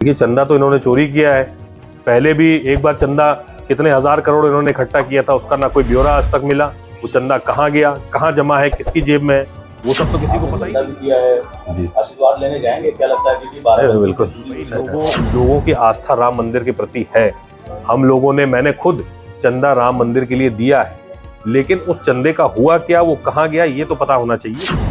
देखिए, चंदा तो इन्होंने चोरी किया है। पहले भी एक बार चंदा कितने हजार करोड़ इन्होंने इकट्ठा किया था, उसका ना कोई ब्यौरा आज तक मिला। वो चंदा कहाँ गया, कहाँ जमा है, किसकी जेब में है, वो सब तो किसी को पता ही नहीं किया है। जी, आशीर्वाद लेने जाएंगे, क्या लगता है? क्योंकि बिल्कुल लोगों की आस्था राम मंदिर के प्रति है। हम लोगों ने, मैंने खुद चंदा राम मंदिर के लिए दिया है, लेकिन उस चंदे का हुआ क्या, वो कहाँ गया, ये तो पता होना चाहिए।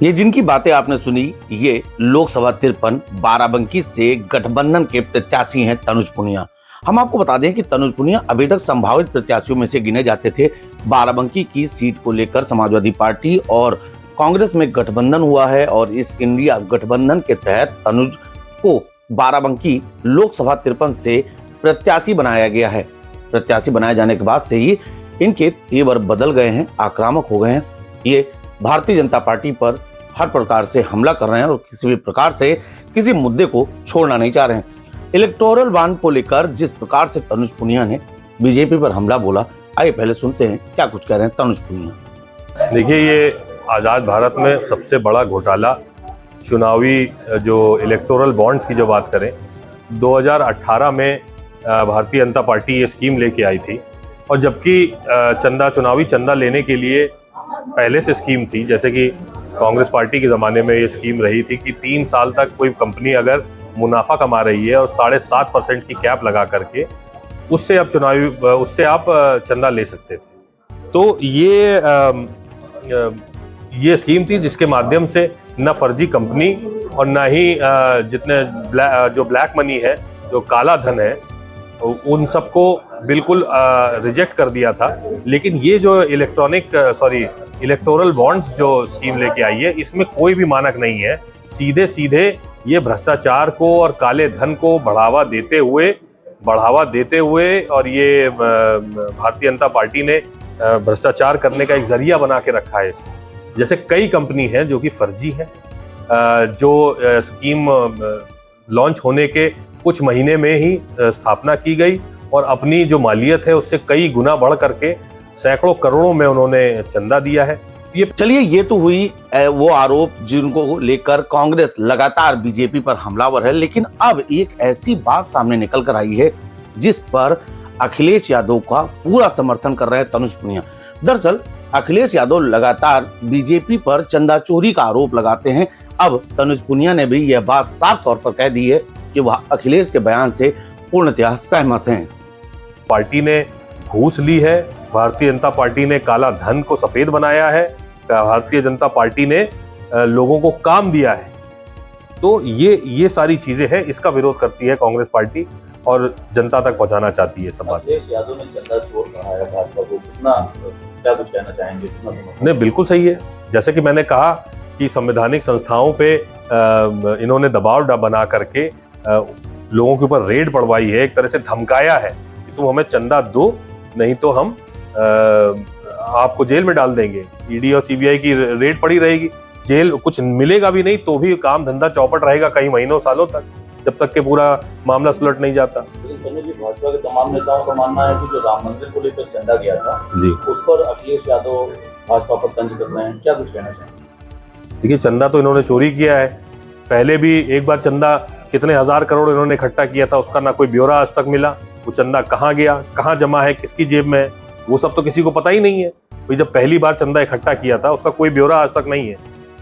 ये जिनकी बातें आपने सुनी, ये लोकसभा 53 बाराबंकी से गठबंधन के प्रत्याशी हैं तनुज पुनिया। हम आपको बता दें कि तनुज पुनिया अभी तक संभावित प्रत्याशियों में से गिने जाते थे। बाराबंकी की सीट को लेकर समाजवादी पार्टी और कांग्रेस में गठबंधन हुआ है और इस इंडिया गठबंधन के तहत तनुज को बाराबंकी लोकसभा 53 से प्रत्याशी बनाया गया है। प्रत्याशी बनाए जाने के बाद से ही इनके तेवर बदल गए हैं, आक्रामक हो गए हैं। ये भारतीय जनता पार्टी पर हर प्रकार से हमला कर रहे हैं और किसी भी प्रकार से किसी मुद्दे को छोड़ना नहीं चाह रहे हैं। इलेक्टोरल बॉन्ड को लेकर जिस प्रकार से तनुज पुनिया ने बीजेपी पर हमला बोला, आइए पहले सुनते हैं क्या कुछ कह रहे हैं तनुज पुनिया। देखिए, ये आज़ाद भारत में सबसे बड़ा घोटाला, चुनावी जो इलेक्टोरल बॉन्ड्स की जो बात करें, 2018 में भारतीय जनता पार्टी ये स्कीम लेके आई थी। और जबकि चुनावी चंदा लेने के लिए पहले से स्कीम थी, जैसे कि कांग्रेस पार्टी के ज़माने में ये स्कीम रही थी कि 3 साल तक कोई कंपनी अगर मुनाफा कमा रही है और 7.5% की कैप लगा करके उससे आप चंदा ले सकते थे। तो ये स्कीम थी जिसके माध्यम से न फर्जी कंपनी और न ही जितने जो ब्लैक मनी है, जो काला धन है, उन सबको बिल्कुल रिजेक्ट कर दिया था। लेकिन ये जो इलेक्टोरल बॉन्ड्स जो स्कीम लेके आई है, इसमें कोई भी मानक नहीं है। सीधे सीधे ये भ्रष्टाचार को और काले धन को बढ़ावा देते हुए और ये भारतीय जनता पार्टी ने भ्रष्टाचार करने का एक जरिया बना के रखा है इसको। जैसे कई कंपनी हैं जो कि फर्जी है, जो स्कीम लॉन्च होने के कुछ महीने में ही स्थापना की गई और अपनी जो मालियत है उससे कई गुना बढ़ करके सैकड़ों करोड़ों में उन्होंने चंदा दिया है। ये तो हुई वो आरोप जिनको लेकर कांग्रेस लगातार बीजेपी पर हमलावर है। लेकिन अब एक ऐसी बात सामने निकल कर आई है जिस पर अखिलेश यादव का पूरा समर्थन कर रहे हैं तनुज पुनिया। दरअसल अखिलेश यादव लगातार बीजेपी पर चंदा चोरी का आरोप लगाते हैं। अब तनुज पुनिया ने भी यह बात साफ तौर पर कह दी है कि वह अखिलेश के बयान से पूर्णतः सहमत हैं। पार्टी ने घूस ली है, भारतीय जनता पार्टी ने काला धन को सफेद बनाया है, भारतीय जनता पार्टी ने लोगों को काम दिया है। तो ये सारी चीजें हैं, इसका विरोध करती है कांग्रेस पार्टी और जनता तक पहुंचाना चाहती है सब बात। अखिलेश यादव ने चंदा चोर कहा है भाजपा को, क्या कुछ कहना चाहेंगे? नहीं, बिल्कुल सही है। जैसे कि मैंने कहा कि संवैधानिक संस्थाओं पे इन्होंने दबाव बना करके लोगों के ऊपर रेड पड़वाई है, एक तरह से धमकाया है कि तुम हमें चंदा दो, नहीं तो हम आपको जेल में डाल देंगे। ईडी और सीबीआई की रेड पड़ी रहेगी, जेल कुछ मिलेगा भी नहीं तो भी काम धंधा चौपट रहेगा कई महीनों सालों तक, जब तक के पूरा मामला सुलट नहीं जाता। भाजपा के तमाम नेताओं का मानना है कि जो राम मंदिर को लेकर चंदा गया था जी, उस पर अखिलेश यादव भाजपा पर तंज कस रहे हैं, क्या कुछ कहना चाहेंगे? देखिए, चंदा तो इन्होंने चोरी किया है। पहले भी एक बार चंदा कितने हजार करोड़ इन्होंने इकट्ठा किया था, उसका ना कोई ब्यौरा आज तक मिला। वो चंदा कहाँ गया, कहाँ जमा है, किसकी जेब में है, वो सब तो किसी को पता ही नहीं है। भाई, जब पहली बार चंदा इकट्ठा किया था उसका कोई ब्यौरा आज तक नहीं है।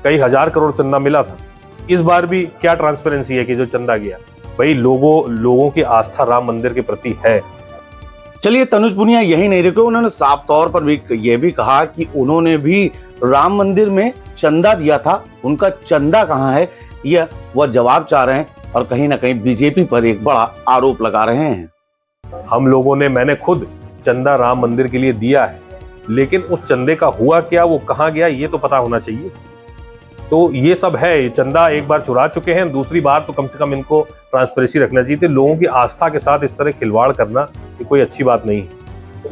कई हजार करोड़ चंदा मिला था। इस बार भी क्या ट्रांसपेरेंसी है कि जो चंदा गया? भाई, लोगों की आस्था राम मंदिर के प्रति है। चलिए, तनुज पुनिया यही नहीं रुके, उन्होंने साफ तौर पर भी यह भी कहा कि उन्होंने भी राम मंदिर में चंदा दिया था। उनका चंदा कहाँ है, यह वह जवाब चाह रहे हैं और कहीं ना कहीं बीजेपी पर एक बड़ा आरोप लगा रहे हैं। हम लोगों ने, मैंने खुद चंदा राम मंदिर के लिए दिया है, लेकिन उस चंदे का हुआ क्या, वो कहाँ गया, ये तो पता होना चाहिए। तो ये सब है, ये चंदा एक बार चुरा चुके हैं, दूसरी बार तो कम से कम इनको ट्रांसपेरेंसी रखना चाहिए। लोगों की आस्था के साथ इस तरह खिलवाड़ करना ये कोई अच्छी बात नहीं है।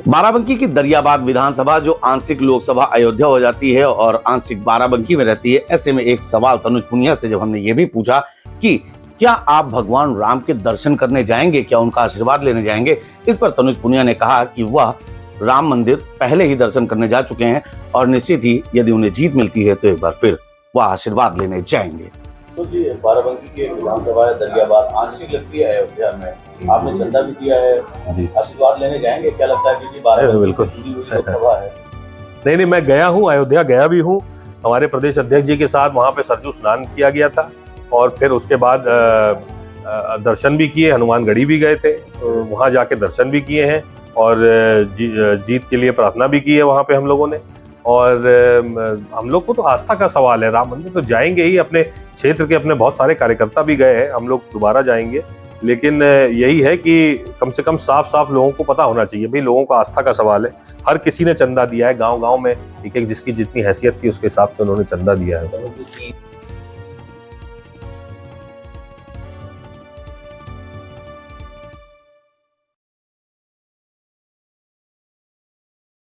बाराबंकी की दरियाबाद विधानसभा जो आंशिक लोकसभा अयोध्या हो जाती है और आंशिक बाराबंकी में रहती है, ऐसे में एक सवाल तनुज पुनिया से जब हमने ये भी पूछा कि क्या आप भगवान राम के दर्शन करने जाएंगे, क्या उनका आशीर्वाद लेने जाएंगे, इस पर तनुज पुनिया ने कहा कि वह राम मंदिर पहले ही दर्शन करने जा चुके हैं और निश्चित ही यदि उन्हें जीत मिलती है तो एक बार फिर वह आशीर्वाद लेने जाएंगे। तो जी बाराबंकी की एक विधानसभा है दरियाबाद, आंशिक लगती है अयोध्या में, आपने चंदा भी दिया है जी आशीर्वाद लेने जाएंगे, क्या लगता है कि जी बाराबंकी बिल्कुल। से जुड़ी हुई लोकसभा है? नहीं, मैं गया हूँ, अयोध्या गया भी हूँ। हमारे प्रदेश अध्यक्ष जी के साथ वहाँ पे सरजू स्नान किया गया था और फिर उसके बाद दर्शन भी किए, हनुमानगढ़ी भी गए थे, तो वहाँ जाके दर्शन भी किए हैं और जीत के लिए प्रार्थना भी की है वहाँ पे हम लोगों ने। और हम लोग को तो आस्था का सवाल है, राम मंदिर तो जाएंगे ही, अपने क्षेत्र के अपने बहुत सारे कार्यकर्ता भी गए हैं, हम लोग दोबारा जाएंगे। लेकिन यही है कि कम से कम साफ साफ लोगों को पता होना चाहिए, भाई लोगों को आस्था का सवाल है। हर किसी ने चंदा दिया है, गांव गांव में एक एक जिसकी जितनी हैसियत थी उसके हिसाब से उन्होंने चंदा दिया है।